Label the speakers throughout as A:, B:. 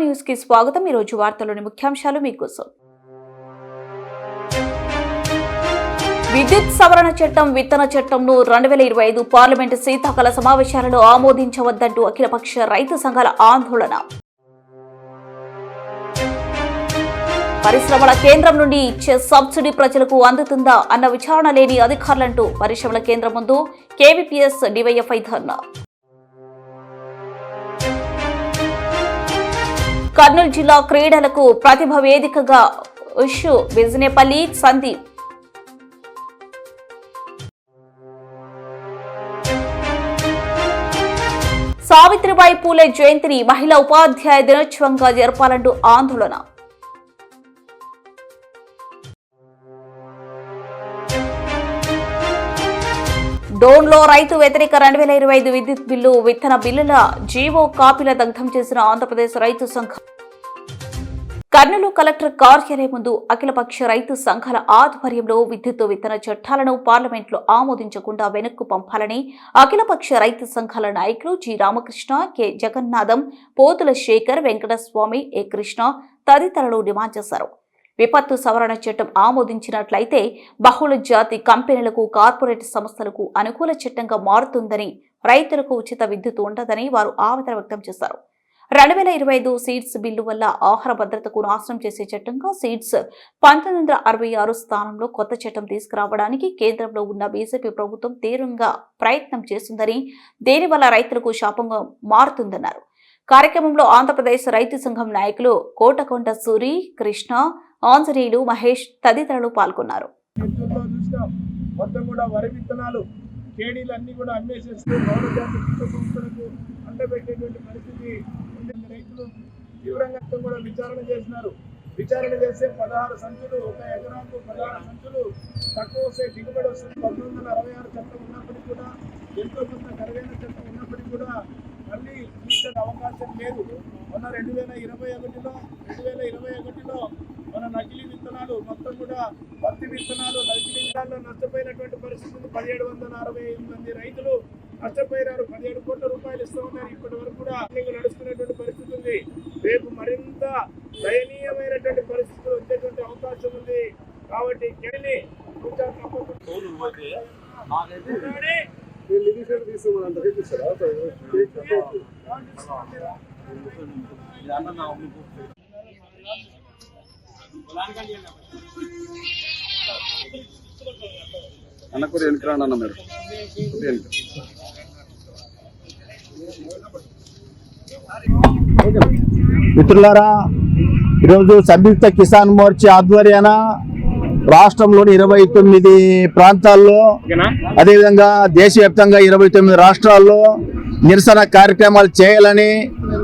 A: News కి స్వాగతం। ఈ రోజు వార్తల్లోని ముఖ్యాంశాలు మీకోసం। విద్యుత్ సవరణ చట్టం విత్తన చట్టంను 2025 పార్లమెంటు శీతాకాల సమావేశాలలో ఆమోదించవద్దంటూ అఖిలపక్ష రైతు సంఘాల ఆందోళన। పరిశ్రమల కేంద్రం నుండి ఇచ్చే సబ్సిడీ ప్రజలకు అందుతుందా అన్న విచారణ లేని అధికారులంటూ పరిశ్రమల కేంద్రం ముందు కేవీపీఎస్ డివైఎఫ్ఐ ధర్నా। కర్నూలు జిల్లా క్రీడలకు ప్రతిభ వేదికగా ఉషు బిజినేపల్లి సందీప్। సావిత్రిబాయి పూలే జయంతిని మహిళా ఉపాధ్యాయ దినోత్సవంగా జరపాలంటూ ఆందోళన। డోన్లో రైతు వ్యతిరేక 2025 విద్యుత్ బిల్లు విత్తన బిల్లుల జీవో కాపీల దగ్ధం చేసిన ఆంధ్రప్రదేశ్ రైతు సంఘం। కర్నూలు కలెక్టర్ కార్యాలయం ముందు అఖిలపక్ష రైతు సంఘాల ఆధ్వర్యంలో విద్యుత్ విత్తన చట్టాలను పార్లమెంట్లో ఆమోదించకుండా వెనక్కు పంపాలని అఖిలపక్ష రైతు సంఘాల నాయకులు జి రామకృష్ణ, కె జగన్నాథం, పోతుల శేఖర్, వెంకటస్వామి, ఏ కృష్ణ తదితరులు డిమాండ్ చేశారు। విపత్తు సవరణ చట్టం ఆమోదించినట్లయితే బహుళ జాతి కంపెనీలకు, కార్పొరేట్ సంస్థలకు అనుకూల చట్టంగా మారుతుందని, రైతులకు ఉచిత విద్యుత్ ఉండదని వారు ఆవేదన వ్యక్తం చేశారు। 2025 సీడ్స్ బిల్లు వల్ల ఆహార భద్రతకు నాశనం చేసే చట్టంగా సీడ్స్ 1966 స్థానంలో కొత్త చట్టం తీసుకురావడానికి కేంద్రంలో ఉన్న బీజేపీ ప్రభుత్వం తీవ్రంగా ప్రయత్నం చేస్తుందని, దీనివల్ల రైతులకు శాపంగా మారుతుందన్నారు। కార్యక్రమంలో ఆంధ్రప్రదేశ్ రైతు సంఘం నాయకులు కోటకొండ సూరి, కృష్ణ, ఆంజనేయులు, మహేష్ తదితరులు పాల్గొన్నారు।
B: విచారణ చేస్తే 16 సంచులు, ఒక ఎకరాకు 16 సంచులు తక్కువ వస్తే దిగుబడి వస్తుంది। 1966 చట్టం ఉన్నప్పటికీ కూడా, ఎంతో కొంత కరువైన చట్టం ఉన్నప్పటికీ కూడా మళ్ళీ ఇచ్చే అవకాశం లేదు। మొన్న 2021లో మన నకిలీ విత్తనాలు మొత్తం కూడా పత్తి విత్తనాలు నకిలీ విత్తనాల్లో నష్టపోయినటువంటి పరిస్థితి 1765 మంది రైతులు నష్టపోయినారు। 17 కోట్ల రూపాయలు ఇస్తూ ఉన్నారు। ఇప్పటి వరకు కూడా నడుస్తున్నటువంటి పరిస్థితి ఉంది। రేపు మరింత దయనీయమైనటువంటి పరిస్థితులు వచ్చేటువంటి అవకాశం ఉంది। కాబట్టి కెళ్ళి
C: అన్నకూరి వెనుకరాండి అన్న మీరు
D: మిత్రులారా, ఈరోజు సంయుక్త కిసాన్ మోర్చా ఆధ్వర్యాన రాష్ట్రంలోని 29 ప్రాంతాల్లో, అదేవిధంగా దేశవ్యాప్తంగా 29 రాష్ట్రాల్లో నిరసన కార్యక్రమాలు చేయాలని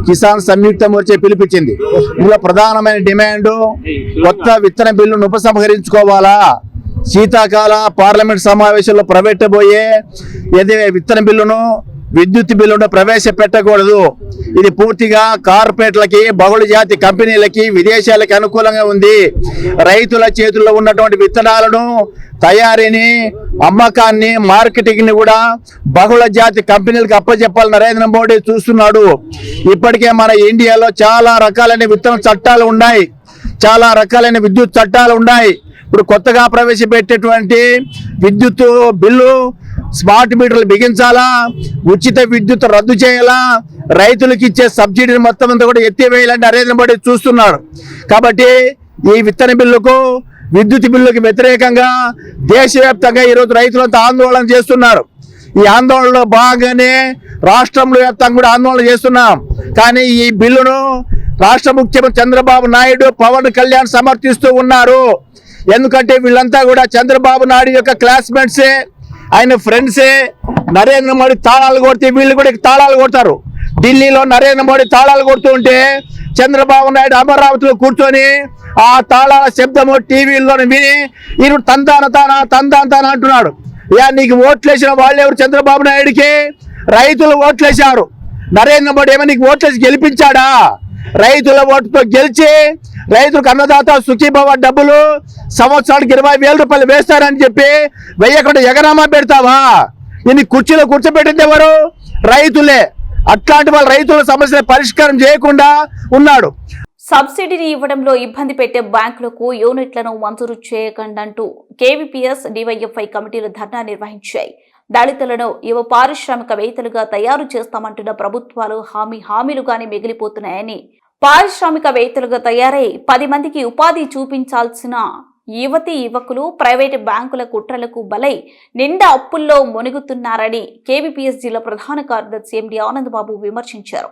D: కిసాన్ సంయుక్త మోర్చా పిలిపించింది। ఇందులో ప్రధానమైన డిమాండ్ కొత్త విత్తన బిల్లును ఉపసంహరించుకోవాలా, శీతాకాల పార్లమెంట్ సమావేశంలో ప్రవేశపెట్టబోయే విత్తన బిల్లును, విద్యుత్ బిల్లును ప్రవేశపెట్టకూడదు। ఇది పూర్తిగా కార్పొరేట్లకి, బహుళ జాతి కంపెనీలకి, విదేశాలకి అనుకూలంగా ఉంది। రైతుల చేతుల్లో ఉన్నటువంటి విత్తనాలను, తయారీని, అమ్మకాన్ని, మార్కెటింగ్ ని కూడా బహుళ జాతి కంపెనీలకు అప్పచెప్పాలని నరేంద్ర మోడీ చూస్తున్నాడు। ఇప్పటికే మన ఇండియాలో చాలా రకాలైన విత్తన చట్టాలు ఉన్నాయి, చాలా రకాలైన విద్యుత్ చట్టాలు ఉన్నాయి। ఇప్పుడు కొత్తగా ప్రవేశపెట్టేటువంటి విద్యుత్ బిల్లు స్మార్ట్ మీటర్లు బిగించాలా, ఉచిత విద్యుత్ రద్దు చేయాలా, రైతులకు ఇచ్చే సబ్సిడీని మొత్తం అంతా కూడా ఎత్తివేయాలని నరేంద్ర మోడీ చూస్తున్నాడు। కాబట్టి ఈ విత్తన బిల్లుకు, విద్యుత్ బిల్లుకి వ్యతిరేకంగా దేశవ్యాప్తంగా ఈరోజు రైతులంతా ఆందోళన చేస్తున్నారు। ఈ ఆందోళనలో భాగంగానే రాష్ట్రంలో వ్యాప్తంగా కూడా ఆందోళన చేస్తున్నాం। కానీ ఈ బిల్లును రాష్ట్ర ముఖ్యమంత్రి చంద్రబాబు నాయుడు, పవన్ కళ్యాణ్ సమర్థిస్తూ ఉన్నారు। ఎందుకంటే వీళ్ళంతా కూడా చంద్రబాబు నాయుడు యొక్క క్లాస్మేట్సే, ఆయన ఫ్రెండ్సే। నరేంద్ర మోడీ తాళాలు కొడితే వీళ్ళు కూడా తాళాలు కొడతారు। ఢిల్లీలో నరేంద్ర మోడీ తాళాలు కొడుతూ ఉంటే చంద్రబాబు నాయుడు అమరావతిలో కూర్చొని ఆ తాళాల శబ్దము టీవీలో విని ఈయన తందాన అంటున్నాడు। నీకు ఓట్లేసిన వాళ్ళు ఎవరు? చంద్రబాబు నాయుడికి రైతులు ఓట్లేశారు। నరేంద్ర మోడీ ఏమో నీకు ఓట్లేసి గెలిపించాడా? రైతుల ఓటుతో గెలిచి రైతులకు అన్నదాత సుఖీభవ డబ్బులు సంవత్సరానికి 20,000 రూపాయలు వేస్తారని చెప్పి వెయ్యకుండా ఎగరామా పెడతావా? ఇన్ని కుర్చీలో కూర్చోబెట్టింది ఎవరు? రైతులే। అట్లాంటి వాళ్ళ రైతుల సమస్యల పరిష్కారం చేయకుండా ఉన్నాడు.
A: సబ్సిడీని ఇవ్వడంలో ఇబ్బంది పెట్టే బ్యాంకులకు యూనిట్లను మంజూరు చేయకండంటూ కేవీపీఎస్ డివైఎఫ్ఐ కమిటీలు ధర్నా నిర్వహించాయి. దళితులను యువ పారిశ్రామికవేత్తలుగా తయారు చేస్తామంటున్న ప్రభుత్వాలు హామీలుగానే మిగిలిపోతున్నాయని, పారిశ్రామికవేత్తలుగా తయారై 10 మందికి ఉపాధి చూపించాల్సిన యువకులు ప్రైవేటు బ్యాంకుల కుట్రలకు బలై నిండా అప్పుల్లో మునుగుతున్నారని కేవీపీఎస్ జిల్లా ప్రధాన కార్యదర్శి ఎండి ఆనందబాబు విమర్శించారు.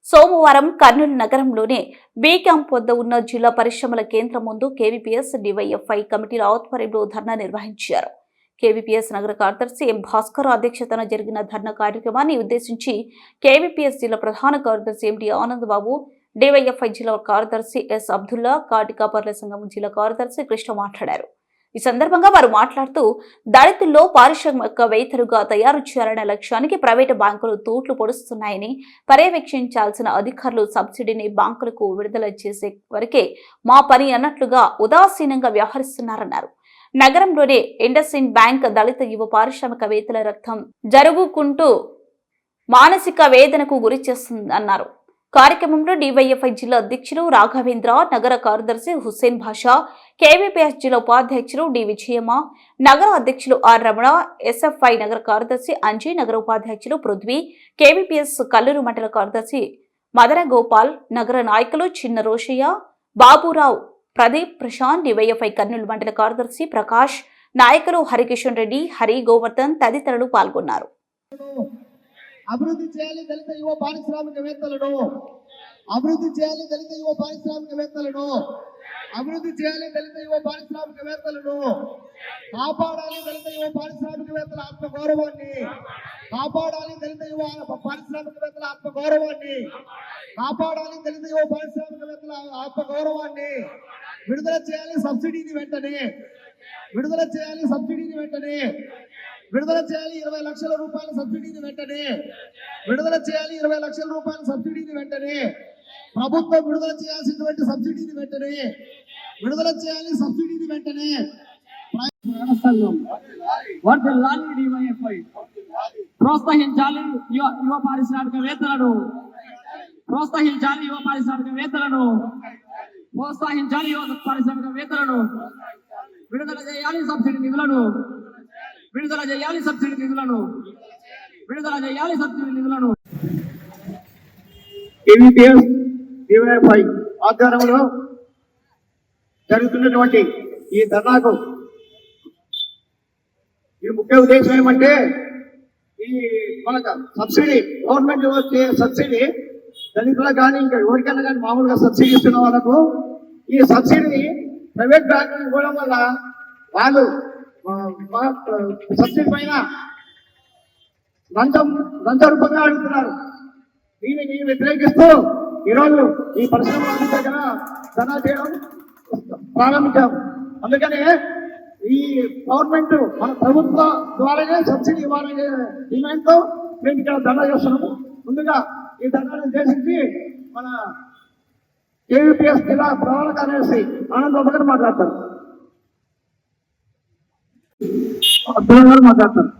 A: సోమవారం కర్నూలు నగరంలోని బి క్యాంప్ వద్ద ఉన్న జిల్లా పరిశ్రమల కేంద్రం ముందు కేవీపీఎస్ డివైఎఫ్ఐ కమిటీల ఆధ్వర్యంలో ధర్నా నిర్వహించారు. కేవీపీఎస్ నగర కార్యదర్శి ఎం భాస్కర్ అధ్యక్షతన జరిగిన ధర్నా కార్యక్రమాన్ని ఉద్దేశించి కేవీపీఎస్ జిల్లా ప్రధాన కార్యదర్శి ఎండి ఆనందబాబు, డివైఎఫ్ఐ జిల్లా కార్యదర్శి ఎస్ అబ్దుల్లా, కాటికాపర్ల సంఘం జిల్లా కార్యదర్శి కృష్ణ మాట్లాడారు. ఈ సందర్భంగా వారు మాట్లాడుతూ దళితుల్లో పారిశ్రామికవేత్తలుగా తయారు చేయాలనే లక్ష్యానికి ప్రైవేటు బ్యాంకులు తూట్లు పొడుస్తున్నాయని, పర్యవేక్షించాల్సిన అధికారులు సబ్సిడీని బ్యాంకులకు విడుదల చేసే వరకే మా పని అన్నట్లుగా ఉదాసీనంగా వ్యవహరిస్తున్నారన్నారు. నగరంలోని ఇండస్ఇండ్ బ్యాంక్ దళిత యువ పారిశ్రామికవేత్తల రక్తం జరుగుకుంటూ మానసిక వేదనకు గురి చేస్తుందన్నారు. కార్యక్రమంలో డివైఎఫ్ఐ జిల్లా అధ్యక్షులు రాఘవేంద్ర, నగర కార్యదర్శి హుస్సేన్ భాషా, కేవీపీఎస్ జిల్లా ఉపాధ్యక్షులు డి విజయమ్మ, నగర అధ్యక్షులు ఆర్ రమణ, ఎస్ఎఫ్ఐ నగర కార్యదర్శి అంజీ, నగర ఉపాధ్యక్షులు పృథ్వీ, కేవీపీఎస్ కల్లూరు మండల కార్యదర్శి మదన గోపాల్, నగర నాయకులు చిన్న రోషయ్య, బాబురావు, ప్రదీప్, ప్రశాంత్, డివైఎఫ్ఐ కర్నూలు మండల కార్యదర్శి ప్రకాష్, నాయకులు హరికిషన్ రెడ్డి, హరి, గోవర్ధన్ తదితరులు పాల్గొన్నారు.
E: అభివృద్ధి చేయాలి దళిత యువ పారిశ్రామికవేత్తలను, అభివృద్ధి చేయాలి దళిత యువ పారిశ్రామికవేత్తలను, అభివృద్ధి చేయాలి దళిత యువ పారిశ్రామికవేత్తలను, కాపాడాలి దళిత యువ పారిశ్రామికవేత్తల ఆత్మగౌరవాన్ని, కాపాడాలి దళిత యువ పారిశ్రామికవేత్తల ఆత్మగౌరవాన్ని, కాపాడాలి దళిత యువ పారిశ్రామికవేత్తల ఆత్మగౌరవాన్ని. విడుదల చేయాలి సబ్సిడీని వెంటనే, విడుదల చేయాలి సబ్సిడీని వెంటనే, విడుదల చేయాలి 20 లక్షల రూపాయల సబ్సిడీని వెంటనే, విడుదల చేయాలి 20 లక్షల రూపాయల సబ్సిడీని వెంటనే, ప్రభుత్వం విడుదల చేయాల్సినటువంటి సబ్సిడీని వెంటనే విడుదల చేయాలి, సబ్సిడీని వెంటనే.
F: ప్రోత్సహించాలి యువ పారిశ్రామికవేత్తలను, ప్రోత్సహించాలి యువ పారిశ్రామికవేత్తలను, ప్రోత్సహించాలి యువ పారిశ్రామికవేత్తలను. విడుదల చేయాలి సబ్సిడీ నిధులను, విడుదల చేయాలి సబ్సిడీ నిధులను, విడుదల చేయాలి సబ్సిడీ నిధులను.
E: కేవీపీఎస్ డివైఎఫ్ఐ ఆధ్వర్యంలో జరుగుతున్నటువంటి ఈ ధర్నాకు ఈ ముఖ్య ఉద్దేశం ఏమంటే, ఈ మనకు సబ్సిడీ గవర్నమెంట్ వచ్చే సబ్సిడీ దళితులకు కానీ ఇంకా ఎవరికైనా కానీ మామూలుగా సబ్సిడీ ఇస్తున్న వాళ్ళకు ఈ సబ్సిడీని ప్రైవేట్ బ్యాంకులు ఇవ్వడం వల్ల వాళ్ళు సబ్సిడీ పైన లంచ రూపంగా అడుగుతున్నారు. దీనిని వ్యతిరేకిస్తూ ఈరోజు ఈ పరిశ్రమల దగ్గర ధర్నా చేయడం ప్రారంభించాం. అందుకనే ఈ గవర్నమెంట్ మన ప్రభుత్వ ద్వారానే సబ్సిడీ ఇవ్వాలనే డిమాండ్తో మేము ఇక్కడ ధర్నా చేస్తున్నాము. ముందుగా ఈ ధర్నాన్ని ఉద్దేశించి మన కేవీపీఎస్ జిల్లా ప్రధాన కార్యదర్శి ఆనందబాబు గారు మాట్లాడతారు. మాట్లాడతారు.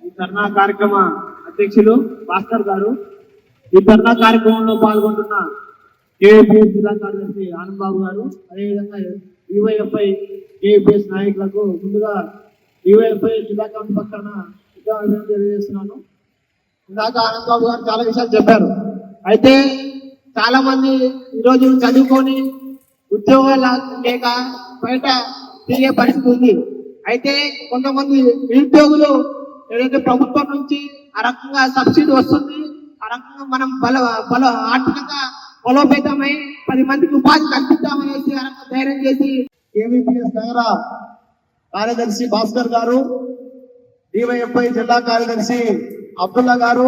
E: ఈ ధర్నా కార్యక్రమ అధ్యక్షులు భాస్కర్ గారు, ఈ ధర్నా కార్యక్రమంలో పాల్గొంటున్న కేవీపీఎస్ జిల్లా కార్యదర్శి ఆనందబాబు గారు, అదేవిధంగా డివైఎఫ్ఐ కేవీపీఎస్ నాయకులకు ముందుగా డివైఎఫ్ఐ జిల్లా కమిటీ పక్షాన తెలియజేస్తున్నాను. ఇందాక ఆనందబాబు గారు చాలా విషయాలు చెప్పారు. అయితే చాలా మంది ఈరోజు చదువుకొని ఉద్యోగాలు లేక బయట తిరిగే పరిస్థితి ఉంది. అయితే కొంతమంది నిరుద్యోగులు ఏదైతే ప్రభుత్వం నుంచి ఆ రకంగా సబ్సిడీ వస్తుంది, ఆ రకంగా మనం ఆర్థికంగా బలోపేతమై 10 మందికి ఉపాధి కల్పిద్దామనేసి ఆ రకంగా ధైర్యం చేసి కేవీపీఎస్ నగర కార్యదర్శి భాస్కర్ గారు, డివైఎఫ్ఐ జిల్లా కార్యదర్శి అబ్దుల్లా గారు,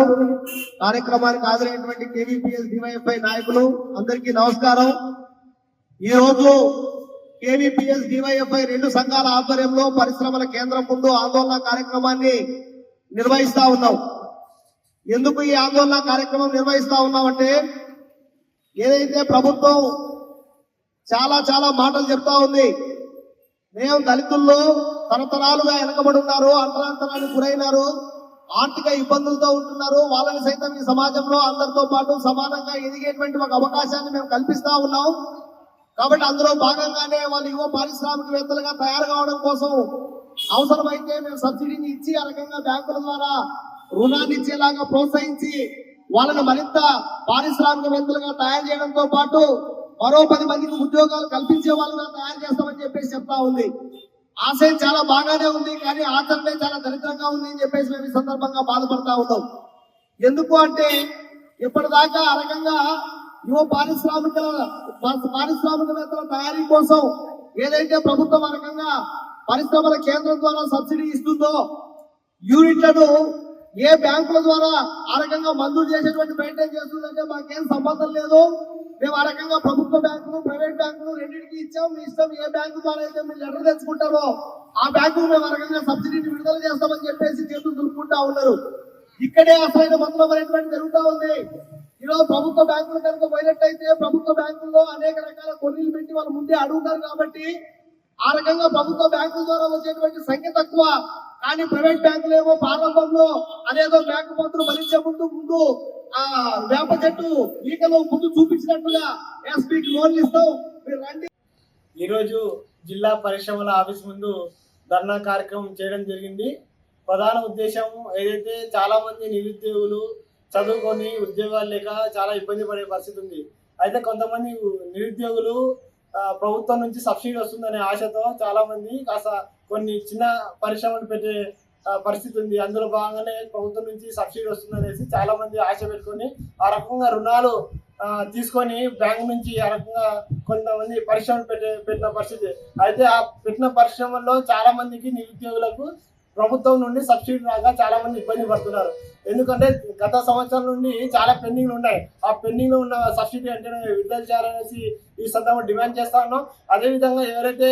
E: కార్యక్రమానికి హాజరైనటువంటి కేవీపీఎస్ డివైఎఫ్ఐ నాయకులు అందరికీ నమస్కారం. ఈ రోజు కేవీపీఎస్ డివైఎఫ్ఐ 2 సంఘాల ఆధ్వర్యంలో పరిశ్రమల కేంద్రం ముందు ఆందోళన కార్యక్రమాన్ని నిర్వహిస్తా ఉన్నాం. ఎందుకు ఈ ఆందోళన కార్యక్రమం నిర్వహిస్తా ఉన్నామంటే, ఏదైతే ప్రభుత్వం చాలా మాటలు చెప్తా ఉంది, మేము దళితుల్లో తరతరాలుగా వెనకబడి ఉన్నారు, అంతరాంతరానికి గురైనారు, ఆర్థిక ఇబ్బందులతో ఉంటున్నారు. వాళ్ళని సైతం ఈ సమాజంలో అందరితో పాటు సమానంగా ఎదిగేటువంటి ఒక అవకాశాన్ని మేము కల్పిస్తా ఉన్నాం. కాబట్టి అందులో భాగంగానే వాళ్ళు యువ పారిశ్రామికవేత్తలుగా తయారు కావడం కోసం అవసరమైతే మేము సబ్సిడీని ఇచ్చి ఆ రకంగా బ్యాంకుల ద్వారా రుణాన్ని ఇచ్చేలాగా ప్రోత్సహించి వాళ్ళని మరింత పారిశ్రామికవేత్తలుగా తయారు చేయడంతో పాటు మరో 10 మందికి ఉద్యోగాలు కల్పించే వాళ్ళుగా తయారు చేస్తామని చెప్పేసి చెప్తా ఉంది. ఆశయం చాలా బాగానే ఉంది, కానీ ఆచరణే చాలా దరిద్రంగా ఉంది అని చెప్పేసి మేము ఈ సందర్భంగా బాధపడతా ఉన్నాం. ఎందుకు అంటే ఇప్పటిదాకా ఆ రకంగా యువ పారిశ్రామికవేత్తల తయారీ కోసం ఏదైతే ప్రభుత్వం ఆ రకంగా పరిశ్రమల కేంద్రం ద్వారా సబ్సిడీ ఇస్తుందో యూనిట్లను ఏ బ్యాంకుల ద్వారా ఆ రకంగా మంజూరు చేసేటువంటి మెయింటైన్ చేస్తుందంటే మాకేం సంబంధం లేదు. మేము ఆ రకంగా ప్రభుత్వ బ్యాంకులు ప్రైవేట్ బ్యాంకులు రెండింటికి ఇచ్చాం. మీ ఇష్టం ఏ బ్యాంకు ద్వారా అయితే మీరు లెటర్ తెచ్చుకుంటారో ఆ బ్యాంకు మేము ఆ రకంగా సబ్సిడీని విడుదల చేస్తామని చెప్పేసి చేతులు దులుపుకుంటా ఉన్నారు. ఇక్కడే అసలైన మొత్తం అనేటువంటి జరుగుతూ ఉంది. ఈరోజు ప్రభుత్వ బ్యాంకులు కనుక పోయినట్టయితే ప్రభుత్వ బ్యాంకుల్లో అనేక రకాల కొన్నిలు పెట్టి వాళ్ళు ముందే అడుగుతారు. కాబట్టి ఆ రకంగా ప్రభుత్వ బ్యాంకుల ద్వారా వచ్చేటువంటి సంఖ్య తక్కువ, కానీ ప్రైవేట్ బ్యాంకులు ఏమో ప్రారంభంలో అదేదో బ్యాంకు మంత్రులు భరించే ముందు ఆ వేప చెట్టు ఈకలో ముందు చూపించినట్టుగా ఎస్పీకి లోన్లు ఇస్తాం మీరు రండి.
G: ఈరోజు జిల్లా పరిశ్రమల ఆఫీస్ ముందు ధర్నా కార్యక్రమం చేయడం జరిగింది. ప్రధాన ఉద్దేశం ఏదైతే చాలా మంది నిరుద్యోగులు చదువుకొని ఉద్యోగాలు లేక చాలా ఇబ్బంది పడే పరిస్థితి ఉంది. అయితే కొంతమంది నిరుద్యోగులు ప్రభుత్వం నుంచి సబ్సిడీ వస్తుందనే ఆశతో చాలా మంది కాస్త కొన్ని చిన్న పరిశ్రమలు పెట్టే పరిస్థితి ఉంది. అందులో భాగంగానే ప్రభుత్వం నుంచి సబ్సిడీ వస్తుందనేసి చాలా మంది ఆశ పెట్టుకొని ఆ రకంగా రుణాలు తీసుకొని బ్యాంక్ నుంచి ఆ రకంగా కొంతమంది పరిశ్రమలు పెట్టిన పరిస్థితి. అయితే ఆ పెట్టిన పరిశ్రమల్లో చాలా మందికి నిరుద్యోగులకు ప్రభుత్వం నుండి సబ్సిడీ రాగా చాలా మంది ఇబ్బంది పడుతున్నారు. ఎందుకంటే గత సంవత్సరం నుండి చాలా పెండింగ్లు ఉన్నాయి. ఆ పెండింగ్ లో ఉన్న సబ్సిడీ అంటే విడుదల చేయాలనేసి ఈ సందర్భంగా డిమాండ్ చేస్తా ఉన్నాం. అదేవిధంగా ఎవరైతే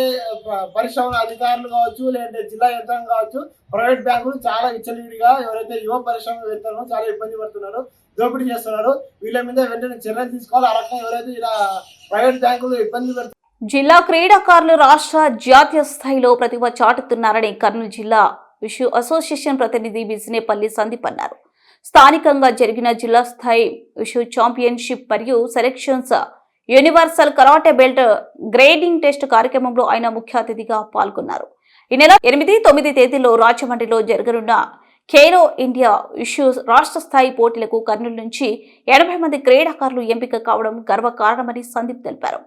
G: పరిశ్రమల అధికారులు కావచ్చు, లేదంటే జిల్లా యంత్రాంగం కావచ్చు, ప్రైవేట్ బ్యాంకులు చాలా విచ్చలవిడిగా ఎవరైతే యువ పరిశ్రమవేత్తలను చాలా ఇబ్బంది పడుతున్నారు, దోపిడీ చేస్తున్నారు. వీళ్ళ మీద వెంటనే చర్యలు తీసుకోవాలి. ఆ రకంగా ఎవరైతే ఇలా ప్రైవేట్ బ్యాంకులు ఇబ్బంది పెడుతున్నారు.
A: జిల్లా క్రీడాకారులు రాష్ట్ర జాతీయ స్థాయిలో ప్రతిభ చాటుతున్నారని కర్నూలు జిల్లా విషు అసోసియేషన్ ప్రతినిధి బిజినేపల్లి సందీప్ అన్నారు. స్థానికంగా జరిగిన జిల్లా స్థాయి విషు ఛాంపియన్షిప్ మరియు selections universal karate belt grading test కార్యక్రమంలో ఆయన ముఖ్య అతిథిగా పాల్గొన్నారు. ఈ నెల 8-9 తేదీల్లో రాజమండ్రిలో జరగనున్న ఖేలో ఇండియా విషు రాష్ట్ర స్థాయి పోటీలకు కర్నూలు నుంచి 80 మంది క్రీడాకారులు ఎంపిక కావడం గర్వకారణమని సందీప్ తెలిపారు.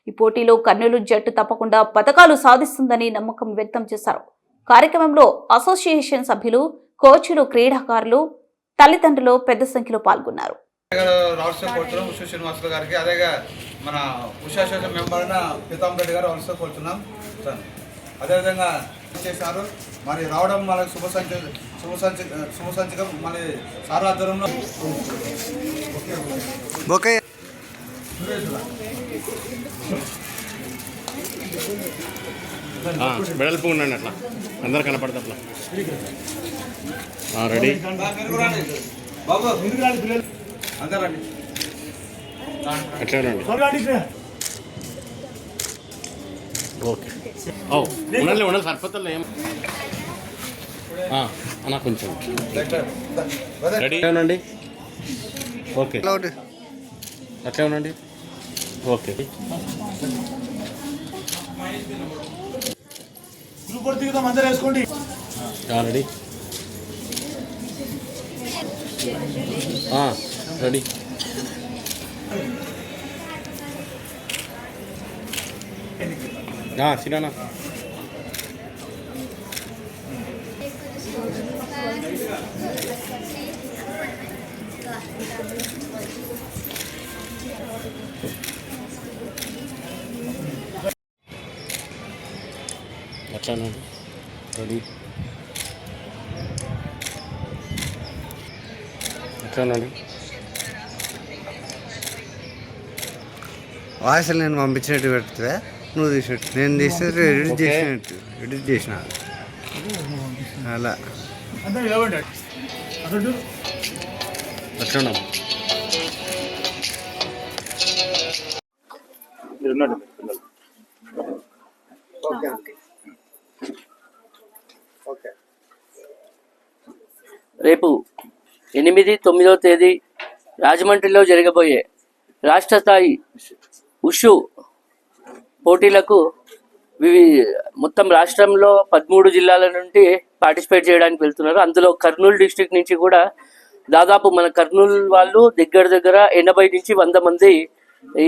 A: ఈ పోటీలో కర్నూలు జట్టు తప్పకుండా పతకాలు సాధిస్తుందని నమ్మకం వ్యక్తం చేశారు. కార్యక్రమంలో అసోసియేషన్ సభ్యులు, కోచ్లు, క్రీడాకారులు, తల్లిదండ్రులు పెద్ద సంఖ్యలో పాల్గొన్నారు.
C: రాష్ట్ర కోర్టులో ఉషా శ్రీనివాసులు గారికి, అదే మన ఉషా అసోసియేషన్ మెంబర్ అయిన పీతాంబర్ రెడ్డి గారు వలస కోరుతున్నాం సార్. అదేవిధంగా చేశారు. మరి రావడం మనకు శుభసంచకం. మరి సార్ ఆధ్వర్యంలో
H: వెడల్పు ఉండండి, అట్లా అందరు కనపడతా అట్లా. రెడీ
C: బాబు అందరండి
H: అట్లా రండి. ఓకే ఉండాలి సరిపోతుంది ఏం అన్నా కొంచెం రెడీ ఉండండి. ఓకే అట్లే ఉండండి. ఓకే
B: వేసుకోండి.
H: Ready ready. సినా అట్లానండి. రెడీ అట్లానండి.
I: వాయిస్లు నేను పంపించినట్టు పెడుతుందా, నువ్వు తీసినట్టు నేను తీసినట్టు ఎడిట్ చేసిన అలా
H: అట్లా
J: రేపు 8, 9వ తేదీ రాజమండ్రిలో జరగబోయే రాష్ట్ర స్థాయి ఉషు పోటీలకు మొత్తం రాష్ట్రంలో 13 జిల్లాల నుండి పార్టిసిపేట్ చేయడానికి వెళ్తున్నారు. అందులో కర్నూలు డిస్ట్రిక్ట్ నుంచి కూడా దాదాపు మన కర్నూలు వాళ్ళు దగ్గర 80 నుంచి 100 మంది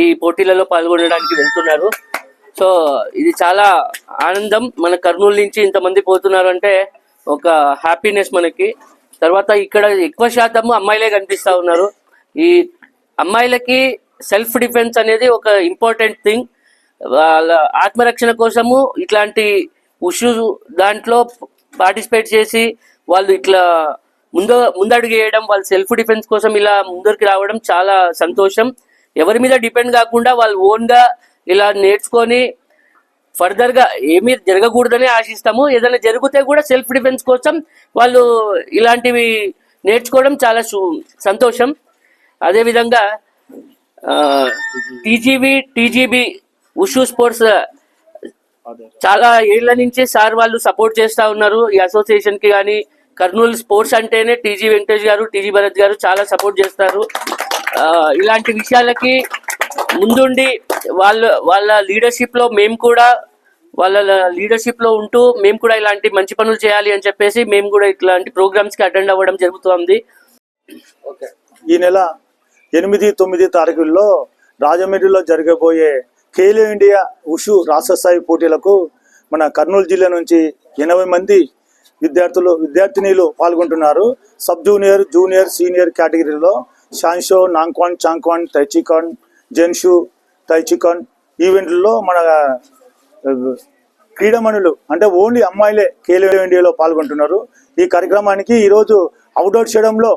J: ఈ పోటీలలో పాల్గొనడానికి వెళ్తున్నారు. సో ఇది చాలా ఆనందం. మన కర్నూలు నుంచి ఇంతమంది పోతున్నారు అంటే ఒక హ్యాపీనెస్ మనకి. తర్వాత ఇక్కడ ఎక్కువ శాతం అమ్మాయిలే కనిపిస్తూ ఉన్నారు. ఈ అమ్మాయిలకి సెల్ఫ్ డిఫెన్స్ అనేది ఒక ఇంపార్టెంట్ థింగ్. వాళ్ళ ఆత్మరక్షణ కోసము ఇట్లాంటి ఉషు దాంట్లో పార్టిసిపేట్ చేసి వాళ్ళు ఇట్లా ముందడుగు వేయడం, వాళ్ళ సెల్ఫ్ డిఫెన్స్ కోసం ఇలా ముందరికి రావడం చాలా సంతోషం. ఎవరి మీద డిపెండ్ కాకుండా వాళ్ళు ఓన్గా ఇలా నేర్చుకొని ఫర్దర్గా ఏమీ జరగకూడదని ఆశిస్తాము. ఏదైనా జరిగితే కూడా సెల్ఫ్ డిఫెన్స్ కోసం వాళ్ళు ఇలాంటివి నేర్చుకోవడం చాలా సంతోషం. అదేవిధంగా టీజీబీ ఉషు స్పోర్ట్స్ చాలా ఏళ్ల నుంచి సార్ వాళ్ళు సపోర్ట్ చేస్తూ ఉన్నారు ఈ అసోసియేషన్కి. కానీ కర్నూలు స్పోర్ట్స్ అంటేనే టీజీ వెంకటేష్ గారు, టీజీ భరత్ గారు చాలా సపోర్ట్ చేస్తారు. ఇలాంటి విషయాలకి ముందుండి వాళ్ళ లీడర్షిప్లో మేము కూడా ఉంటూ మేము కూడా ఇలాంటి మంచి పనులు చేయాలి అని చెప్పేసి మేము కూడా ఇట్లాంటి ప్రోగ్రామ్స్కి అటెండ్ అవ్వడం జరుగుతుంది.
K: ఈ నెల 8, 9 తారీఖుల్లో రాజమండ్రిలో జరగబోయే ఖేలో ఇండియా ఉషు రాష్ట్ర స్థాయి పోటీలకు మన కర్నూలు జిల్లా నుంచి 80 మంది విద్యార్థినీలు పాల్గొంటున్నారు. సబ్ జూనియర్, జూనియర్, సీనియర్ కేటగిరీలో షాన్షో, నాంక్వాన్, చాంక్వాన్, తైచికాన్, జెన్షు, తైచికాన్ ఈవెంట్లలో మన క్రీడామణులు అంటే ఓన్లీ అమ్మాయిలే ఖేలో ఇండియాలో పాల్గొంటున్నారు. ఈ కార్యక్రమానికి ఈరోజు అవుట్డోర్ స్టేడియంలో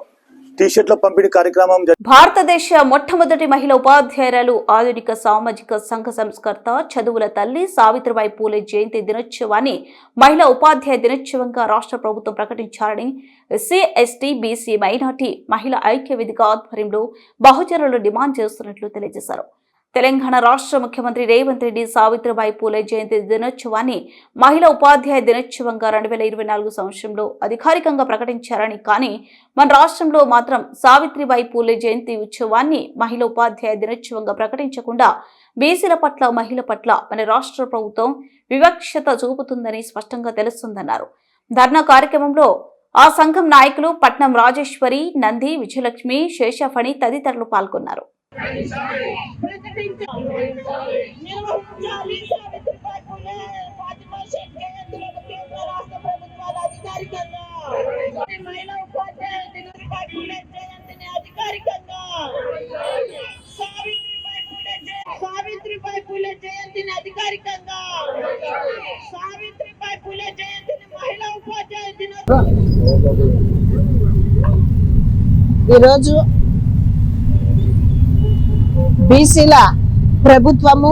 K: టీ-షర్ట్ల పంపిణీ కార్యక్రమం.
A: భారతదేశ మొట్టమొదటి మహిళా ఉపాధ్యాయురాలు, ఆధునిక సామాజిక సంఘ సంస్కర్త, చదువుల తల్లి సావిత్రిబాయి పూలే జయంతి దినోత్సవాన్ని మహిళా ఉపాధ్యాయ దినోత్సవంగా రాష్ట్ర ప్రభుత్వం ప్రకటించాలని ఎస్సీ, ఎస్టీ, బీసీ, మైనార్టీ మహిళా ఐక్య వేదిక ఆధ్వర్యంలో బహుజనులు డిమాండ్ చేస్తున్నట్లు తెలియజేశారు. తెలంగాణ రాష్ట్ర ముఖ్యమంత్రి రేవంత్ రెడ్డి సావిత్రిబాయి పూలే జయంతి దినోత్సవాన్ని మహిళా ఉపాధ్యాయ దినోత్సవంగా 2024 సంవత్సరంలో అధికారికంగా ప్రకటించారని, కానీ మన రాష్ట్రంలో మాత్రం సావిత్రిబాయి పూలే జయంతి ఉత్సవాన్ని మహిళా ఉపాధ్యాయ దినోత్సవంగా ప్రకటించకుండా బీసీల పట్ల, మహిళల పట్ల మన రాష్ట్ర ప్రభుత్వం వివక్షత చూపుతుందని స్పష్టంగా తెలుస్తుందన్నారు. ధర్నా కార్యక్రమంలో ఆ సంఘం నాయకులు పట్నం రాజేశ్వరి, నంది, విజయలక్ష్మి, శేషఫణి తదితరులు పాల్గొన్నారు.
L: సావిత్రిబాయి పూలే జయంతిని అధికారికంగా సావిత్రిబాయి పూలే జయంతిని మహిళా ఉపాధ్యాయ దినోత్సవం.
M: ఈరోజు బీసీల ప్రభుత్వము,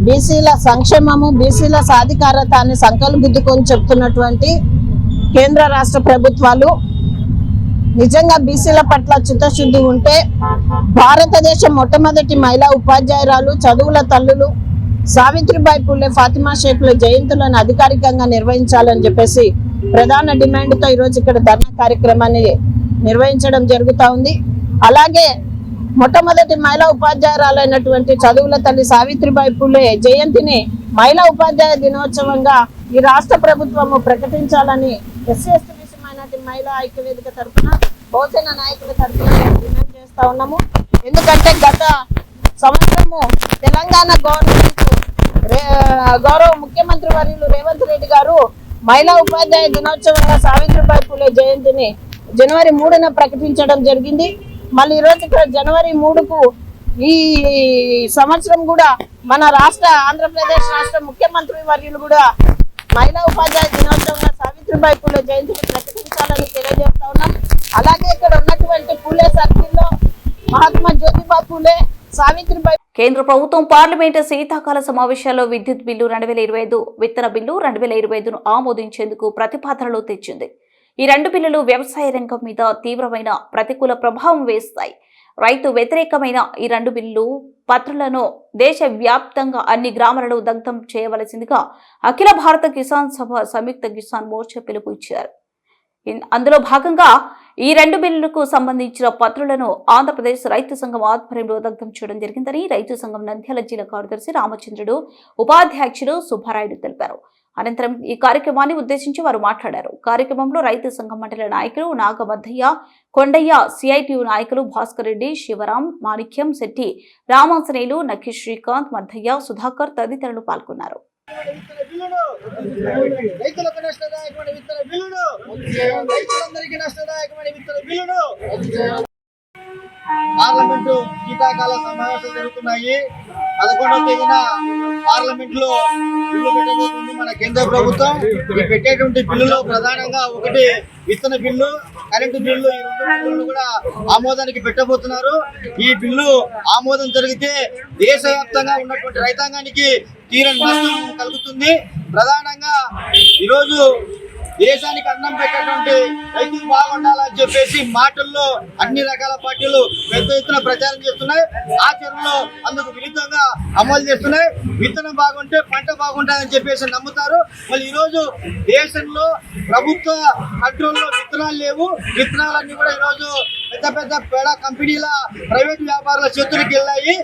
M: బీసీల సంక్షేమము, బీసీల సాధికారతాన్ని సంకల్పిద్దుకొని చెప్తున్నటువంటి కేంద్ర రాష్ట్ర ప్రభుత్వాలు నిజంగా బీసీల పట్ల చిత్తశుద్ధి ఉంటే భారతదేశం మొట్టమొదటి మహిళా ఉపాధ్యాయురాలు, చదువుల తల్లులు సావిత్రిబాయి పూలే, ఫాతిమా షేక్ల జయంతులను అధికారికంగా నిర్వహించాలని చెప్పేసి ప్రధాన డిమాండ్తో ఈరోజు ఇక్కడ ధర్నా కార్యక్రమాన్ని నిర్వహించడం జరుగుతూ ఉంది. అలాగే మొట్టమొదటి మహిళా ఉపాధ్యాయురాలైనటువంటి చదువుల తల్లి సావిత్రిబాయి పూలే జయంతిని మహిళా ఉపాధ్యాయ దినోత్సవంగా ఈ రాష్ట్ర ప్రభుత్వము ప్రకటించాలని ఎస్సీ, ఎస్టీ, బీసీ, మైనార్టీ మహిళా ఐక్య వేదిక తరఫున, బహుజన నాయకుల తరఫున డిమాండ్ చేస్తా ఉన్నాము. ఎందుకంటే గత సంవత్సరము తెలంగాణ గవర్నమెంట్ గౌరవ ముఖ్యమంత్రి వర్యులు రేవంత్ రెడ్డి గారు మహిళా ఉపాధ్యాయ దినోత్సవంగా సావిత్రిబాయి పూలే జయంతిని జనవరి 3న ప్రకటించడం జరిగింది. మళ్ళీ ఈరోజు ఇక్కడ జనవరి 3కు ఈ సంవత్సరం కూడా మన ఆంధ్రప్రదేశ్ రాష్ట్ర ముఖ్యమంత్రి వర్యులు కూడా మహిళా ఉపాధ్యాయ దినోత్సవంగా సావిత్రిబాయి పూలే జయంతిని ప్రకటించాలని తెలియజేస్తా ఉన్నాం. అలాగే ఇక్కడ ఉన్నటువంటి పూలే సర్కిల్లో మహాత్మా జ్యోతిబా పూలే, సావిత్రిబాయి.
A: కేంద్ర ప్రభుత్వం పార్లమెంటు శీతాకాల సమావేశాల్లో విద్యుత్ బిల్లు 2025, విత్తన బిల్లు 2025ను ఆమోదించేందుకు ప్రతిపాదనలు తెచ్చింది. ఈ 2 బిల్లులు వ్యవసాయ రంగం మీద తీవ్రమైన ప్రతికూల ప్రభావం వేస్తాయి. రైతు వ్యతిరేకమైన ఈ 2 బిల్లు పత్రులను దేశవ్యాప్తంగా అన్ని గ్రామాలలో దగ్ధం చేయవలసిందిగా అఖిల భారత కిసాన్ సభ, సంయుక్త కిసాన్ మోర్చా పిలుపు ఇచ్చారు. అందులో భాగంగా ఈ 2 బిల్లులకు సంబంధించిన పత్రులను ఆంధ్రప్రదేశ్ రైతు సంఘం ఆధ్వర్యంలో దగ్ధం చేయడం జరిగిందని రైతు సంఘం నంద్యాల జిల్లా కార్యదర్శి రామచంద్రుడు, ఉపాధ్యక్షుడు సుబ్బారాయుడు తెలిపారు. అనంతరం ఈ కార్యక్రమాన్ని ఉద్దేశించి వారు మాట్లాడారు. కార్యక్రమంలో రైతు సంఘం మండల నాయకులు నాగమద్దయ్య, కొండయ్య, సిఐటియు నాయకులు భాస్కర్ రెడ్డి, శివరాం, మాణిక్యం శెట్టి, రామాంజనేయులు, నక్కి శ్రీకాంత్, మద్దయ్య, సుధాకర్ తదితరులు పాల్గొన్నారు.
G: రైతులకు నష్టదాయకమైన విత్తన బిల్లును, రైతులందరికీ నష్టదాయకమైన విత్తన బిల్లును. పార్లమెంటు శీతాకాల సమావేశాలు జరుగుతున్నాయి. 11వ తేదీన పార్లమెంట్ లో బిల్లు పెట్టబోతుంది మన కేంద్ర ప్రభుత్వం. ఈ పెట్టేటువంటి బిల్లులో ప్రధానంగా ఒకటి విత్తన బిల్లు, కరెంటు బిల్లు, ఈ 2 బిల్లులు కూడా ఆమోదానికి పెట్టబోతున్నారు. ఈ బిల్లు ఆమోదం జరిగితే దేశవ్యాప్తంగా ఉన్నటువంటి రైతాంగానికి తీరని నష్టం కలుగుతుంది. ప్రధానంగా ఈరోజు దేశానికి అన్నం పెట్టేటువంటి రైతులు బాగుండాలని చెప్పేసి మాటల్లో అన్ని రకాల పార్టీలు పెద్ద ఎత్తున ప్రచారం చేస్తున్నాయి. ఆచరణలో అందుకు విరుద్ధంగా అమలు చేస్తున్నాయి. విత్తనం బాగుంటే పంట బాగుంటుందని చెప్పేసి నమ్ముతారు. మళ్ళీ ఈరోజు దేశంలో ప్రభుత్వ కంట్రోల్లో విత్తనాలు లేవు. విత్తనాలన్నీ కూడా ఈరోజు పెద్ద పెద్ద పేడ కంపెనీల ప్రైవేట్ వ్యాపారుల చేతులకు వెళ్ళాయి.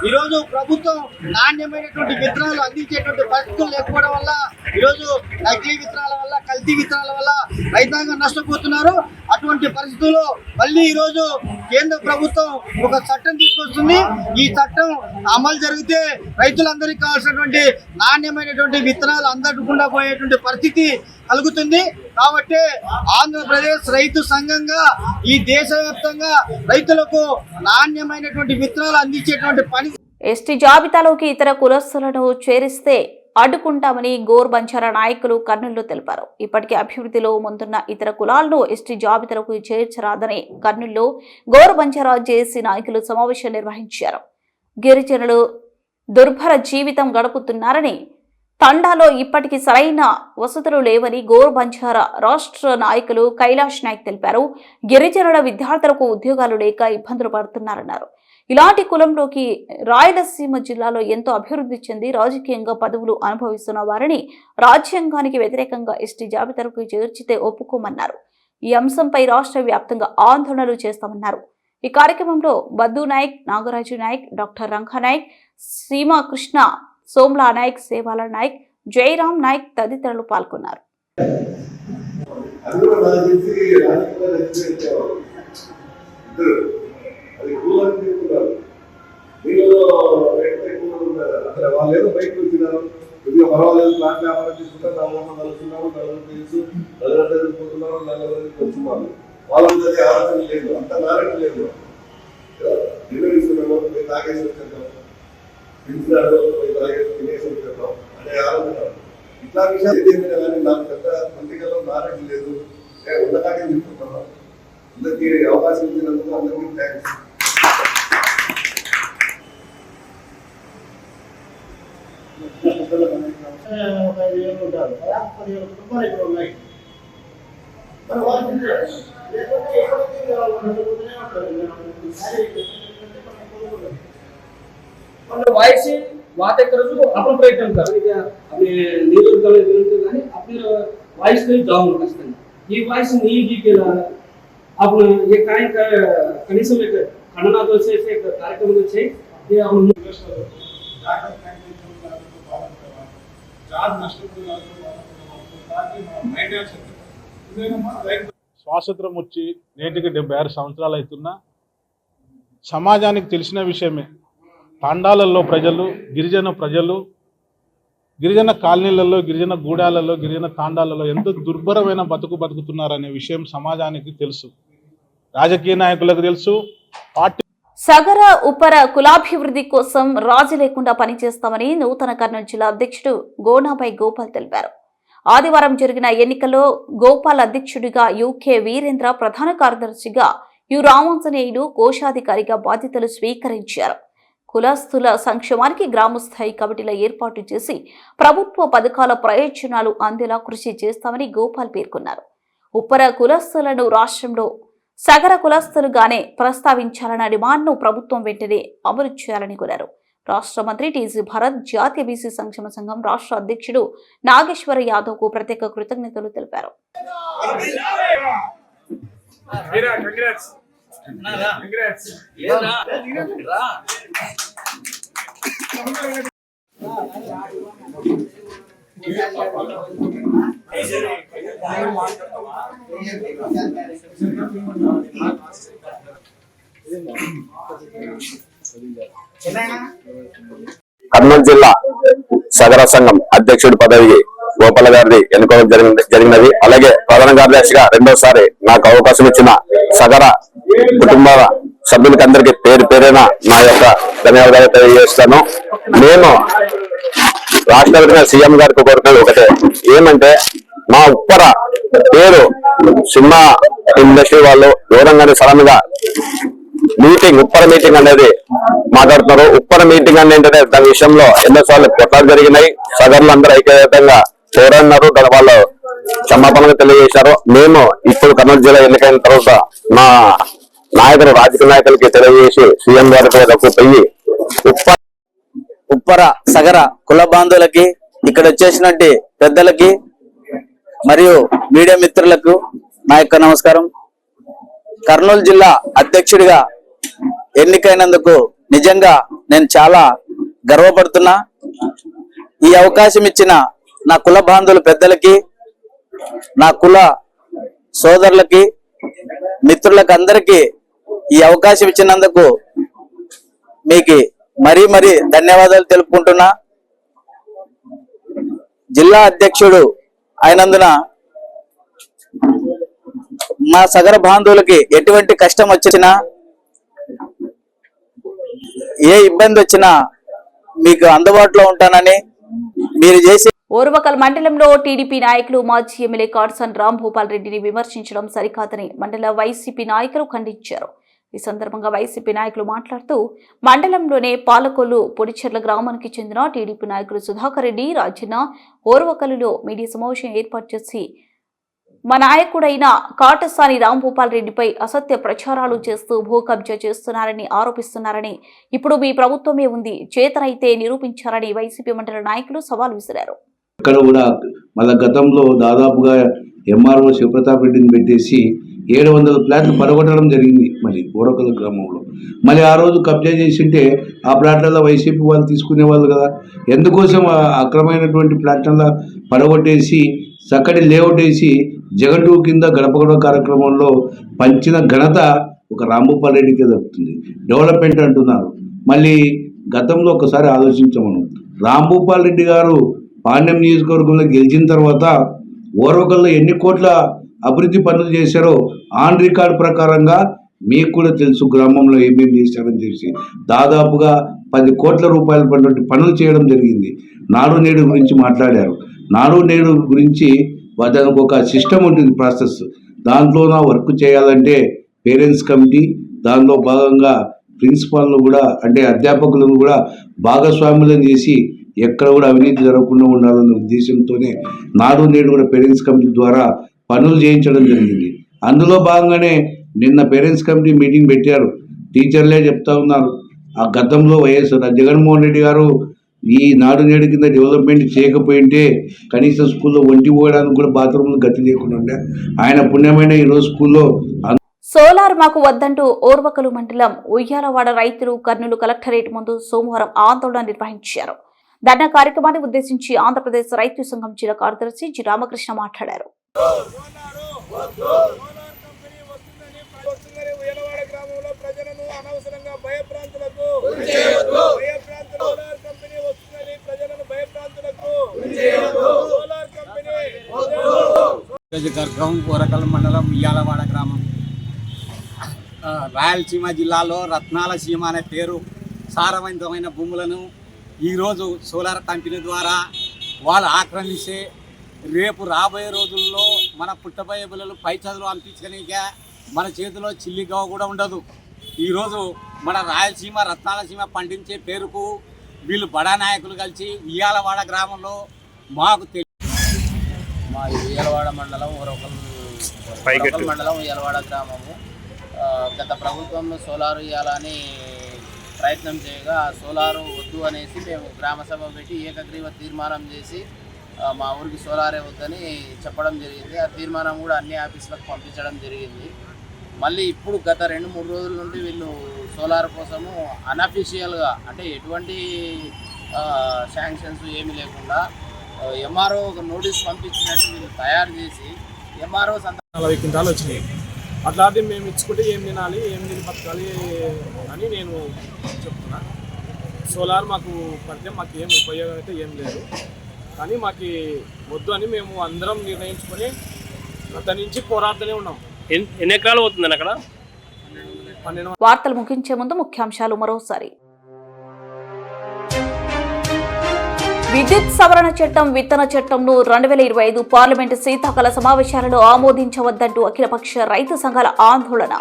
G: ఈరోజు ప్రభుత్వం నాణ్యమైనటువంటి విత్తనాలు అందించేటువంటి పరిస్థితులు లేకపోవడం వల్ల ఈరోజు నకిలీ విత్తనాల వల్ల, కల్తీ విత్తనాల వల్ల రైతాంగం నష్టపోతున్నారు. అటువంటి పరిస్థితుల్లో మళ్ళీ ఈరోజు కేంద్ర ప్రభుత్వం ఒక చట్టం తీసుకొస్తుంది. ఈ చట్టం అమలు జరిగితే రైతులందరికీ కావాల్సినటువంటి నాణ్యమైనటువంటి విత్తనాలు అందకుండా పోయేటువంటి పరిస్థితి కలుగుతుంది. కాబట్టి ఆంధ్రప్రదేశ్ రైతు సంఘంగా ఈ దేశవ్యాప్తంగా రైతులకు నాణ్యమైనటువంటి విత్తనాలు అందించేటువంటి పని.
A: ఎస్టీ జాబితాలోకి ఇతర కులస్తులను చేరిస్తే అడ్డుకుంటామని గోర్ బంజారా నాయకులు కర్నూలులో తెలిపారు. ఇప్పటికే అభివృద్ధిలో ముందున్న ఇతర కులాలను ఎస్టీ జాబితాలకు చేర్చరాదని కర్నూలులో గోర్ బంజారా జేఏసీ నాయకులు సమావేశం నిర్వహించారు. గిరిజనులు దుర్భర జీవితం గడుపుతున్నారని, తండాలో ఇప్పటికీ సరైన వసతులు లేవని గోర్ బంజారా రాష్ట్ర నాయకులు కైలాష్ నాయక్ తెలిపారు. గిరిజనుల విద్యార్థులకు ఉద్యోగాలు లేక ఇబ్బందులు పడుతున్నారన్నారు. ఇలాంటి కులంలోకి రాయలసీమ జిల్లాలో ఎంతో అభివృద్ధి చెంది రాజకీయంగా పదవులు అనుభవిస్తున్న వారిని రాజ్యాంగానికి వ్యతిరేకంగా ఎస్టీ జాబితాకు చేర్చితే ఒప్పుకోమన్నారు. ఈ అంశంపై రాష్ట్ర వ్యాప్తంగా ఆందోళనలు చేస్తామన్నారు. ఈ కార్యక్రమంలో బద్దు నాయక్, నాగరాజు నాయక్, డాక్టర్ రంగనాయక్, సీమాకృష్ణ, సోమ్లా నాయక్, సేవాల నాయక్, జయరాం నాయక్ తదితరులు పాల్గొన్నారు.
B: వాళ్ళు ఏదో బయటకు వచ్చినారు, కొద్దిగా పర్వాలేదు, ప్లాట్ వ్యాపారం తీసుకుంటారు, నలుగురు కలుస్తున్నారు, నలుగురు తెలుసు, నలుగురు పోతున్నారు, నలుగురికి వస్తున్నారు. వాళ్ళందరికీ ఆలోచన లేదు, అంత నారాయణ లేదు. నిర్వహిస్తున్నాము, పోయి తాగేసి వచ్చేద్దాం, పిలిచినాడు, పోయి తాగేసి తినేసి వచ్చేద్దాం అనే ఆలోచన. ఇట్లా విషయాలు ఏదైనా కానీ నాకు పెద్ద పొలిటికల్లో నారాయణ లేదు. ఉండటానికి తీసుకుంటున్నాం. అందరికీ అవకాశం ఇచ్చినందుకు అందరికీ థ్యాంక్స్.
G: ఒక 5,000 ఉంటారు, 10,000 కుటుంబాలు ఇక్కడ ఉన్నాయి.
F: वॉइस बात करो तो अपन प्रयत्न कर अपने नीति गले विरुद्ध गाने अपने वॉइस को जाऊं कसते ये वॉइस नहीं की केला अपन ये काय कनीసం एक खंडनाతో చేసే కార్యక్రమం వచ్చే ये अपन
B: స్వాతంత్రం వచ్చి నేటికి 76 సంవత్సరాలు అవుతున్నా సమాజానికి తెలిసిన విషయమే. తాండాలలో ప్రజలు, గిరిజన కాలనీలలో, గిరిజన గూడాలలో, గిరిజన తాండాలలో ఎంత దుర్భరమైన బతుకుతున్నారనే విషయం సమాజానికి తెలుసు, రాజకీయ నాయకులకు తెలుసు, పార్టీ.
A: సగర ఉపర కులాభివృద్ధి కోసం రాజీ లేకుండా పనిచేస్తామని నూతన కర్నూలు జిల్లా అధ్యక్షుడు గోనాపై గోపాల్ తెలిపారు. ఆదివారం జరిగిన ఎన్నికల్లో గోపాల్ అధ్యక్షుడిగా యూకే వీరేంద్ర, ప్రధాన కార్యదర్శిగా యు రామాంజనేయులు కోశాధికారిగా బాధ్యతలు స్వీకరించారు. కులస్తుల సంక్షేమానికి గ్రామస్థాయి కమిటీల ఏర్పాటు చేసి ప్రభుత్వ పథకాల ప్రయోజనాలు అందేలా కృషి చేస్తామని గోపాల్ పేర్కొన్నారు. ఉపర కులస్తులను రాష్ట్రంలో సగర కులస్తులుగానే ప్రస్తావించాలన్న డిమాండ్ను ప్రభుత్వం వెంటనే అమలు చేయాలని కోరారు. రాష్ట్ర మంత్రి టీజీ భరత్, జాతీయ బీసీ సంక్షేమ సంఘం రాష్ట్ర అధ్యక్షుడు నాగేశ్వర యాదవ్ కు ప్రత్యేక కృతజ్ఞతలు తెలిపారు.
N: కర్నూలు జిల్లా సగర సంఘం అధ్యక్షుడి పదవికి గోపాల గారిది ఎన్నుకోవడం జరిగినది. అలాగే ప్రధాన కార్యదర్శిగా రెండోసారి నాకు అవకాశం ఇచ్చిన సగర కుటుంబ సభ్యులకి అందరికీ పేరు పేరున నా యొక్క ధన్యవాదాలు తెలియజేస్తాను. నేను రాష్ట్ర సీఎం గారికి కోరుకునేది ఒకటే, ఏమంటే మా ఉప్పర పేరు సినిమా ఇండస్ట్రీ వాళ్ళు దూరంగానే సడన్ గా ఉప్పర మీటింగ్ అనేది మాట్లాడుతున్నారు. ఉప్పర మీటింగ్ అనేది దాని విషయంలో ఎన్నోసార్లు కొట్లాలు జరిగినాయి. సగర్లు అందరూ ఐక్యతంగా పోరాడినారు. దాని వాళ్ళు క్షమాపణగా తెలియజేశారు. మేము ఇప్పుడు కర్నూలు జిల్లా ఎన్నికైన తర్వాత మా నాయకులు, రాజకీయ నాయకులకి తెలియజేసి సీఎం గారికి పోయి
O: ఉప్పర సగర కుల బాంధవులకి, ఇక్కడ వచ్చేసినట్టు పెద్దలకి మరియు మీడియా మిత్రులకు నా యొక్క నమస్కారం. కర్నూలు జిల్లా అధ్యక్షుడిగా ఎన్నికైనందుకు నిజంగా నేను చాలా గర్వపడుతున్నా. ఈ అవకాశం ఇచ్చిన నా కుల బాంధవుల పెద్దలకి, నా కుల సోదరులకి, మిత్రులకు అందరికీ ఈ అవకాశం ఇచ్చినందుకు మీకు మరీ ధన్యవాదాలు తెలుపుకుంటున్నా. జిల్లా అధ్యక్షుడు అయినందున మా సగర బాంధవులకి ఎటువంటి కష్టం వచ్చినా, ఏ ఇబ్బంది వచ్చినా మీకు అందుబాటులో ఉంటానని మీరు చేసే
A: ఓర్వకల్ మండలంలో టీడీపీ నాయకులు మాజీ ఎమ్మెల్యే కాట్సన్ రాంభూపాల్ రెడ్డిని విమర్శించడం సరికాదని మండల వైసీపీ నాయకులు ఖండించారు. ఈ సందర్భంగా వైసీపీ నాయకులు మాట్లాడుతూ మండలంలోనే పాలకొల్లు పొడిచెర్ల గ్రామానికి చెందిన టీడీపీ నాయకులు సుధాకర్ రెడ్డి, రాజన్న ఓర్వకల్లులో మీడియా సమావేశం ఏర్పాటు చేసి మా నాయకుడైన కాటసాని రాంభూపాల్ రెడ్డిపై అసత్య ప్రచారాలు చేస్తూ భూ కబ్జా చేస్తున్నారని ఆరోపిస్తున్నారని, ఇప్పుడు మీ ప్రభుత్వమే ఉంది, చేతనైతే నిరూపించారని వైసీపీ మండల నాయకులు సవాల్ విసిరారు.
P: ఇక్కడ కూడా మళ్ళా గతంలో దాదాపుగా ఎంఆర్ఓ శివప్రతాప్ రెడ్డిని పెట్టేసి 700 ప్లాట్లు పడగొట్టడం జరిగింది. మళ్ళీ ఓరకల్ గ్రామంలో మళ్ళీ ఆ రోజు కబ్జా చేసింటే ఆ ప్లాట్లలో వైసీపీ వాళ్ళు తీసుకునే వాళ్ళు కదా. ఎందుకోసం అక్రమైనటువంటి ప్లాట్లలో పడగొట్టేసి చక్కటి లేఅవుట్ వేసి జగన్ 2 కింద గడప గడప కార్యక్రమంలో పంచిన ఘనత ఒక రాంభూపాల్ రెడ్డికే దక్కుతుంది. డెవలప్మెంట్ అంటున్నారు. మళ్ళీ గతంలో ఒకసారి ఆలోచించమను, రాంభూపాల్ రెడ్డి గారు పాండ్యం నియోజకవర్గంలో గెలిచిన తర్వాత ఓర్వకల్లో ఎన్ని కోట్ల అభివృద్ధి పనులు చేశారో ఆన్ రికార్డు ప్రకారంగా మీకు కూడా తెలుసు. గ్రామంలో ఏమేమి చేశారని తెలిసి దాదాపుగా 10 కోట్ల రూపాయల పనులు చేయడం జరిగింది. నాడు నేడు గురించి మాట్లాడారు. నాడు నేడు గురించి దానికి ఒక సిస్టమ్ ఉంటుంది, ప్రాసెస్. దాంట్లో వర్క్ చేయాలంటే పేరెంట్స్ కమిటీ, దానిలో భాగంగా ప్రిన్సిపాల్ను కూడా అంటే అధ్యాపకులను కూడా భాగస్వాములను చేసి ఎక్కడ కూడా అవినీతి జరగకుండా ఉండాలన్న ఉద్దేశంతోనే నాడు నేడు కూడా పేరెంట్స్ కమిటీ ద్వారా పనులు చేయించడం జరిగింది. అందులో భాగంగానే నిన్న పేరెంట్స్ కమిటీ మీటింగ్ పెట్టారు. టీచర్లే చెప్తా ఉన్నారు, ఆ గతంలో వైఎస్ఆర్ జగన్మోహన్ రెడ్డి గారు ఈ నాడు నేడు కింద డెవలప్మెంట్ చేయకపోయింటే కనీసం స్కూల్లో ఒంటి పోయడానికి కూడా బాత్రూమ్లు గతి లేకుండా ఉండే. ఆయన పుణ్యమైన ఈరోజు స్కూల్లో
A: సోలార్ మాకు వద్దంటూ ఓర్వకలు మండలం ఉయ్యాలవాడ రైతులు కర్నూలు కలెక్టరేట్ ముందు సోమవారం ఆందోళన నిర్వహించారు. ధర్నా కార్యక్రమాన్ని ఉద్దేశించి ఆంధ్రప్రదేశ్ రైతు సంఘం జిల్లా కార్యదర్శి జి రామకృష్ణ మాట్లాడారు.
Q: ఓరకల్ మండలం ఉయ్యాలవాడ గ్రామం రాయలసీమ జిల్లాలో రత్నాల సీమ అనే పేరు సారవంతమైన భూములను ఈరోజు సోలార్ కంపెనీ ద్వారా వాళ్ళు ఆక్రమిస్తే రేపు రాబోయే రోజుల్లో మన పుట్టబోయే పిల్లలు పై చదువులు పంపించడానిక మన చేతిలో చిల్లిగవ్వ కూడా ఉండదు. ఈరోజు మన రాయలసీమ రత్నాల సీమ పండించే పేరుకు వీళ్ళు బడా నాయకులు కలిసి ఉయ్యాలవాడ గ్రామంలో మాకు
R: మా ఉయ్యాలవాడ మండలం ఓరకల్ మండలం ఉయ్యాలవాడ గ్రామము గత ప్రభుత్వం సోలార్ ఇవ్వాలని ప్రయత్నం చేయగా సోలార్ వద్దు అనేసి మేము గ్రామ సభ పెట్టి ఏకగ్రీవ తీర్మానం చేసి మా ఊరికి సోలారే వద్దని చెప్పడం జరిగింది. ఆ తీర్మానం కూడా అన్ని ఆఫీసులకు పంపించడం జరిగింది. మళ్ళీ ఇప్పుడు గత 2-3 రోజుల నుండి వీళ్ళు సోలార్ కోసము అన్అఫీషియల్గా అంటే ఎటువంటి శాంక్షన్స్ ఏమీ లేకుండా ఎంఆర్ఓ ఒక నోటీస్ పంపించినట్టు వీళ్ళు తయారు చేసి ఎంఆర్ఓ
B: 40 క్వింటాలు వచ్చినాయి. అట్లాంటి మేము ఇచ్చుకుంటే ఏం తినాలి, ఏం తిని బతకాలి అని నేను చెప్తున్నా. సోలార్ మాకు పడితే మాకు ఏం ఉపయోగం అయితే ఏం లేదు, కానీ మాకు వద్దు అని మేము అందరం నిర్ణయించుకొని అక్కడి నుంచి పోరాడుతూనే ఉన్నాం.
F: ఎన్ని ఎకరాలు అవుతుందని అక్కడ?
B: 12.
A: వార్తలు ముగించే ముందు ముఖ్యాంశాలు మరోసారి. విద్యుత్ సవరణ చట్టం, విత్తన చట్టంను 2025 పార్లమెంటు శీతాకాల సమావేశాలలో ఆమోదించవద్దంటూ అఖిలపక్ష రైతు సంఘాల ఆందోళన.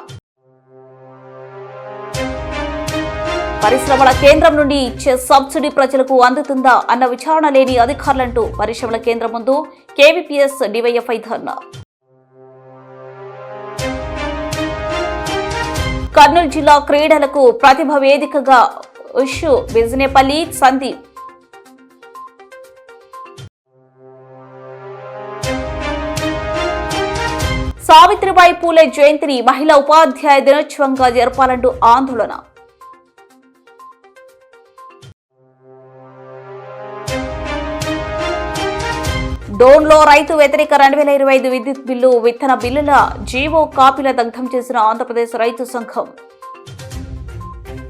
A: పరిశ్రమల కేంద్రం నుండి ఇచ్చే సబ్సిడీ ప్రజలకు అందుతుందా అన్న విచారణ లేని అధికారులంటూ పరిశ్రమల కేంద్రం ముందు కేవీపీఎస్ డివైఎఫ్ఐ ధర్నా. కర్నూలు జిల్లా క్రీడలకు ప్రతిభ వేదికగా ఉషు బిజినేపల్లి సందీప్. సావిత్రిబాయి పూలే జయంతిని మహిళా ఉపాధ్యాయ దినోత్సవంగా జరపాలంటూ ఆందోళన. డోన్లో రైతు వ్యతిరేక 2025 విద్యుత్ బిల్లు, విత్తన బిల్లుల జీవో కాపీల దగ్ధం చేసిన ఆంధ్రప్రదేశ్ రైతు సంఘం.